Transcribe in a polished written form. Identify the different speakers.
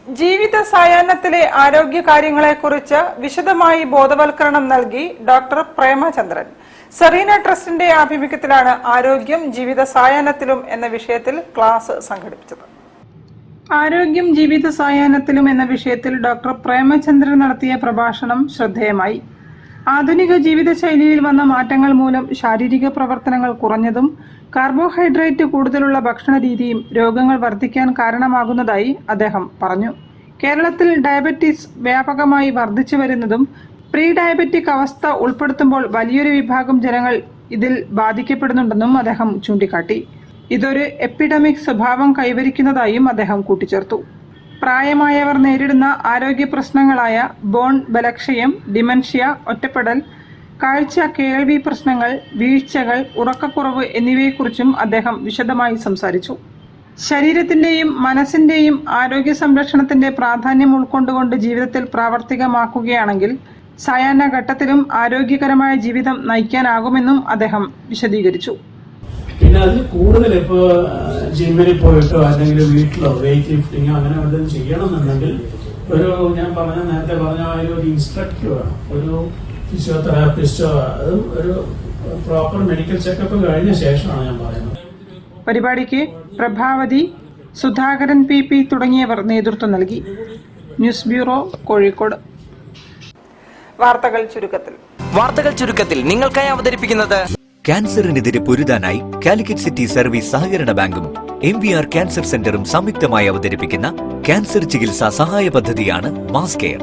Speaker 1: ജീവിത സായാഹ്നത്തിലെ ആരോഗ്യ കാര്യങ്ങളെക്കുറിച്ച് വിശദമായി ബോധവൽക്കരണം നൽകി ഡോക്ടർ പ്രേമചന്ദ്രൻ. സെറീന ട്രസ്റ്റിന്റെ ആഭിമുഖ്യത്തിലാണ് ആരോഗ്യം ജീവിത സായാഹ്നത്തിലും എന്ന വിഷയത്തിൽ ക്ലാസ് സംഘടിപ്പിച്ചത്. ആരോഗ്യം ജീവിത സായാഹ്നത്തിലും എന്ന വിഷയത്തിൽ ഡോക്ടർ പ്രേമചന്ദ്രൻ നടത്തിയ പ്രഭാഷണം ശ്രദ്ധേയമായി. ആധുനിക ജീവിതശൈലിയിൽ വന്ന മാറ്റങ്ങൾ മൂലം ശാരീരിക പ്രവർത്തനങ്ങൾ കുറഞ്ഞതും കാർബോഹൈഡ്രേറ്റ് കൂടുതലുള്ള ഭക്ഷണ രീതിയും രോഗങ്ങൾ വർദ്ധിക്കാൻ കാരണമാകുന്നതായി അദ്ദേഹം പറഞ്ഞു. കേരളത്തിൽ ഡയബറ്റീസ് വ്യാപകമായി വർദ്ധിച്ചു വരുന്നതും പ്രീ ഡയബറ്റിക് അവസ്ഥ ഉൾപ്പെടുത്തുമ്പോൾ വലിയൊരു വിഭാഗം ജനങ്ങൾ ഇതിൽ ബാധിക്കപ്പെടുന്നുണ്ടെന്നും അദ്ദേഹം ചൂണ്ടിക്കാട്ടി. ഇതൊരു എപ്പിഡമിക് സ്വഭാവം കൈവരിക്കുന്നതായും അദ്ദേഹം കൂട്ടിച്ചേർത്തു. പ്രായമായവർ നേരിടുന്ന ആരോഗ്യ പ്രശ്നങ്ങളായ ബോൺ ബലക്ഷയം, ഡിമെൻഷ്യ, ഒറ്റപ്പെടൽ, കാഴ്ച കേൾവി പ്രശ്നങ്ങൾ, വീഴ്ചകൾ, ഉറക്കക്കുറവ് എന്നിവയെക്കുറിച്ചും അദ്ദേഹം വിശദമായി സംസാരിച്ചു. ശരീരത്തിന്റെയും മനസ്സിന്റെയും ആരോഗ്യ സംരക്ഷണത്തിന്റെ പ്രാധാന്യം ഉൾക്കൊണ്ടുകൊണ്ട് ജീവിതത്തിൽ പ്രാവർത്തികമാക്കുകയാണെങ്കിൽ സായാഹ്ന ഘട്ടത്തിലും ആരോഗ്യകരമായ ജീവിതം നയിക്കാനാകുമെന്നും അദ്ദേഹം വിശദീകരിച്ചു.
Speaker 2: പിന്നെ അതിൽ കൂടുതൽ ഇപ്പോ ജിമ്മിൽ പോയിട്ടോ അല്ലെങ്കിൽ വീട്ടിലോ വെയിറ്റ് ലിഫ്റ്റിങ്ങോ അങ്ങനെ വല്ലതും ചെയ്യണമെന്നുണ്ടെങ്കിൽ ഒരു നേരത്തെ പറഞ്ഞ ഒരു ഇൻസ്ട്രക്ടർ വേണം, ഒരു ഫിസിയോതെറാപ്പിസ്റ്റോ, അത് ഒരു പ്രോപ്പർ മെഡിക്കൽ ചെക്കപ്പ് കഴിഞ്ഞ ശേഷമാണ് ഞാൻ പറയുന്നത്.
Speaker 1: പരിപാടിക്ക് പ്രഭാവതി, സുധാകരൻ PP തുടങ്ങിയവർ നേതൃത്വം നൽകി. News bureau, Kozhikode. വാർത്തകൾ ചുരുക്കത്തിൽ
Speaker 3: നിങ്ങൾക്കായി അവതരിപ്പിക്കുന്നത്
Speaker 4: ക്യാൻസറിനെതിരെ പൊരുതാനായി കാലിക്കറ്റ് സിറ്റി സർവീസ് സഹകരണ ബാങ്കും MVR ക്യാൻസർ സെന്ററും സംയുക്തമായി അവതരിപ്പിക്കുന്ന ക്യാൻസർ ചികിത്സാ സഹായ പദ്ധതിയാണ് മാസ് കെയർ.